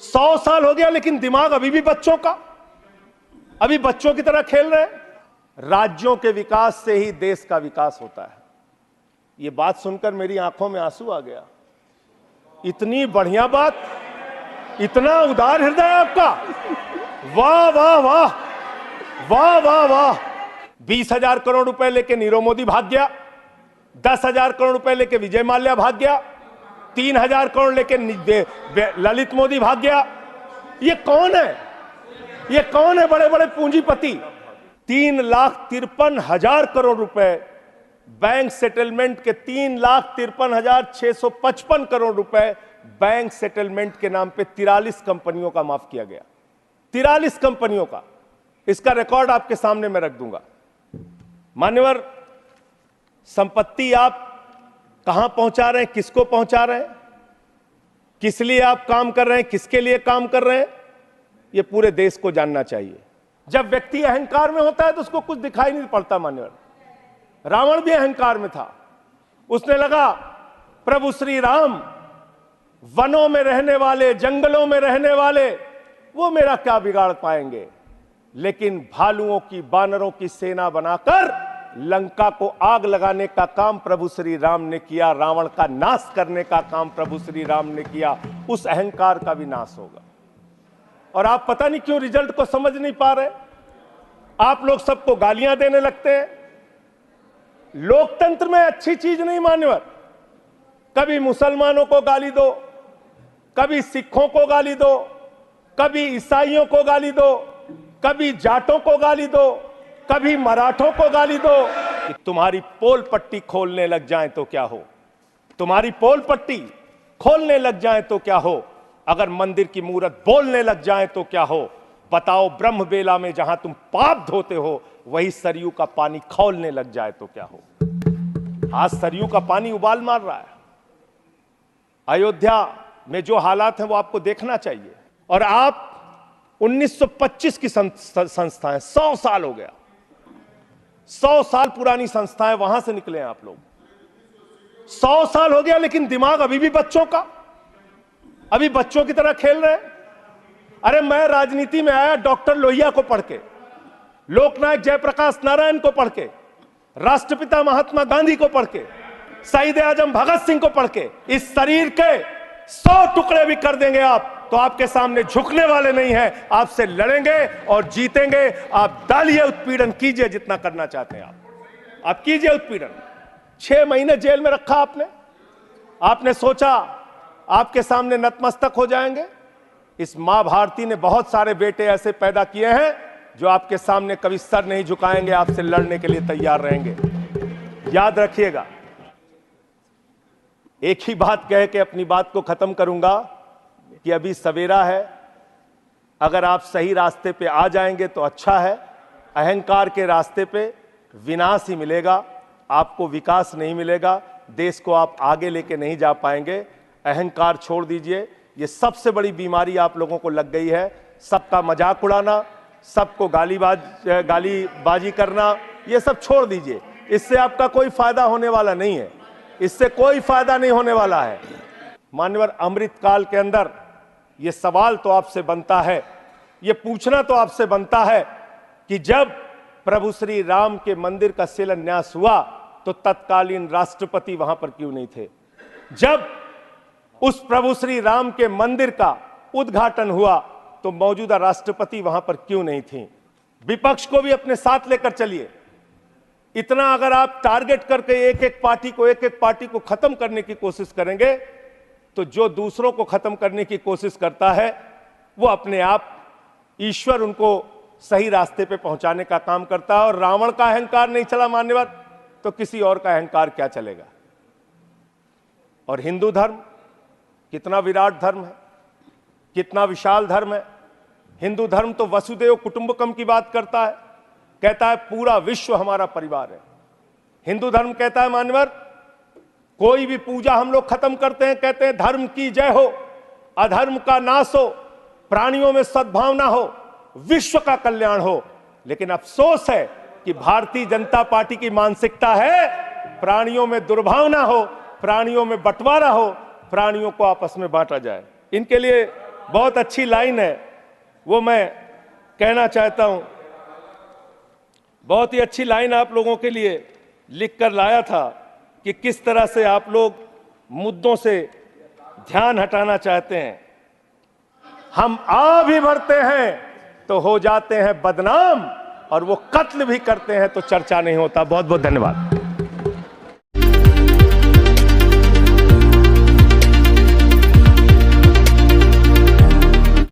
100 साल हो गया लेकिन दिमाग अभी भी बच्चों का, अभी बच्चों की तरह खेल रहे हैं। राज्यों के विकास से ही देश का विकास होता है। यह बात सुनकर मेरी आंखों में आंसू आ गया। इतनी बढ़िया बात, इतना उदार हृदय आपका, वाह वाह वाह वाह वाह वाह। 20,000 करोड़ रुपए लेके नीरव मोदी भाग गया, 10,000 करोड़ रुपए लेके विजय माल्या भाग गया, 3,000 करोड़ लेके ललित मोदी भाग गया। ये कौन है? ये कौन है? बड़े बड़े पूंजीपति। 3,53,000 करोड़ रुपए बैंक सेटलमेंट के, 3,53,655 करोड़ रुपए बैंक सेटलमेंट के नाम पे 43 कंपनियों का माफ किया गया। 43 कंपनियों का। इसका रिकॉर्ड आपके सामने मैं रख दूंगा। मान्यवर, संपत्ति आप कहां पहुंचा रहे हैं, किसको पहुंचा रहे हैं, किस लिए आप काम कर रहे हैं, किसके लिए काम कर रहे हैं, यह पूरे देश को जानना चाहिए। जब व्यक्ति अहंकार में होता है तो उसको कुछ दिखाई नहीं पड़ता। मान्यवर, रावण भी अहंकार में था। उसने लगा प्रभु श्री राम वनों में रहने वाले, जंगलों में रहने वाले, वो मेरा क्या बिगाड़ पाएंगे। लेकिन भालुओं की, बानरों की सेना बनाकर लंका को आग लगाने का काम प्रभु श्री राम ने किया, रावण का नाश करने का काम प्रभु श्री राम ने किया। उस अहंकार का भी नाश होगा। और आप पता नहीं क्यों रिजल्ट को समझ नहीं पा रहे। आप लोग सबको गालियां देने लगते हैं। लोकतंत्र में अच्छी चीज नहीं मान्यवर। कभी मुसलमानों को गाली दो, कभी सिखों को गाली दो, कभी ईसाइयों को गाली दो, कभी जाटों को गाली दो, कभी मराठों को गाली दो। कि तुम्हारी पोल पट्टी खोलने लग जाए तो क्या हो, तुम्हारी पोल पट्टी खोलने लग जाए तो क्या हो, अगर मंदिर की मूरत बोलने लग जाए तो क्या हो। बताओ, ब्रह्म बेला में जहां तुम पाप धोते हो वही सरयू का पानी खौलने लग जाए तो क्या हो। आज सरयू का पानी उबाल मार रहा है। अयोध्या में जो हालात हैं वो आपको देखना चाहिए। और आप 1925 की संस्थाएं, 100 साल हो गया, 100 साल पुरानी संस्थाएं, वहां से निकले हैं आप लोग। 100 साल हो गया लेकिन दिमाग अभी भी बच्चों का, अभी बच्चों की तरह खेल रहे हैं। अरे मैं राजनीति में आया डॉक्टर लोहिया को पढ़ के, लोकनायक जयप्रकाश नारायण को पढ़ के, राष्ट्रपिता महात्मा गांधी को पढ़ के, शहीद आजम भगत सिंह को पढ़ के। इस शरीर के 100 टुकड़े भी कर देंगे आप तो आपके सामने झुकने वाले नहीं हैं। आपसे लड़ेंगे और जीतेंगे। आप डालिए, उत्पीड़न कीजिए, जितना करना चाहते हैं आप कीजिए उत्पीड़न। 6 महीने जेल में रखा आपने सोचा आपके सामने नतमस्तक हो जाएंगे। इस मां भारती ने बहुत सारे बेटे ऐसे पैदा किए हैं जो आपके सामने कभी सर नहीं झुकाएंगे, आपसे लड़ने के लिए तैयार रहेंगे। याद रखिएगा। एक ही बात कह के अपनी बात को खत्म करूंगा कि अभी सवेरा है। अगर आप सही रास्ते पे आ जाएंगे तो अच्छा है। अहंकार के रास्ते पे विनाश ही मिलेगा, आपको विकास नहीं मिलेगा। देश को आप आगे लेके नहीं जा पाएंगे। अहंकार छोड़ दीजिए। ये सबसे बड़ी बीमारी आप लोगों को लग गई है। सबका मजाक उड़ाना, सबको गालीबाजी करना, ये सब छोड़ दीजिए। इससे आपका कोई फायदा होने वाला नहीं है। इससे कोई फायदा नहीं होने वाला है। मान्यवर, अमृत काल के अंदर ये सवाल तो आपसे बनता है, ये पूछना तो आपसे बनता है कि जब प्रभु श्री राम के मंदिर का शिलान्यास हुआ तो तत्कालीन राष्ट्रपति वहां पर क्यों नहीं थे? जब उस प्रभु श्री राम के मंदिर का उद्घाटन हुआ तो मौजूदा राष्ट्रपति वहां पर क्यों नहीं थी? विपक्ष को भी अपने साथ लेकर चलिए। इतना अगर आप टारगेट करके एक एक पार्टी को खत्म करने की कोशिश करेंगे तो जो दूसरों को खत्म करने की कोशिश करता है वो अपने आप ईश्वर उनको सही रास्ते पे पहुंचाने का काम करता है। और रावण का अहंकार नहीं चला मान्यवर तो किसी और का अहंकार क्या चलेगा? और हिंदू धर्म कितना विराट धर्म है, कितना विशाल धर्म है। हिंदू धर्म तो वसुदेव कुटुंबकम की बात करता है, कहता है पूरा विश्व हमारा परिवार है। हिंदू धर्म कहता है मान्यवर, कोई भी पूजा हम लोग खत्म करते हैं, कहते हैं धर्म की जय हो, अधर्म का नाश हो, प्राणियों में सद्भावना हो, विश्व का कल्याण हो। लेकिन अफसोस है कि भारतीय जनता पार्टी की मानसिकता है प्राणियों में दुर्भावना हो, प्राणियों में बंटवारा हो, प्राणियों को आपस में बांटा जाए। इनके लिए बहुत अच्छी लाइन है, वो मैं कहना चाहता हूं। बहुत ही अच्छी लाइन आप लोगों के लिए लिख कर लाया था कि किस तरह से आप लोग मुद्दों से ध्यान हटाना चाहते हैं। हम आ भी भरते हैं तो हो जाते हैं बदनाम, और वो कत्ल भी करते हैं तो चर्चा नहीं होता। बहुत बहुत धन्यवाद।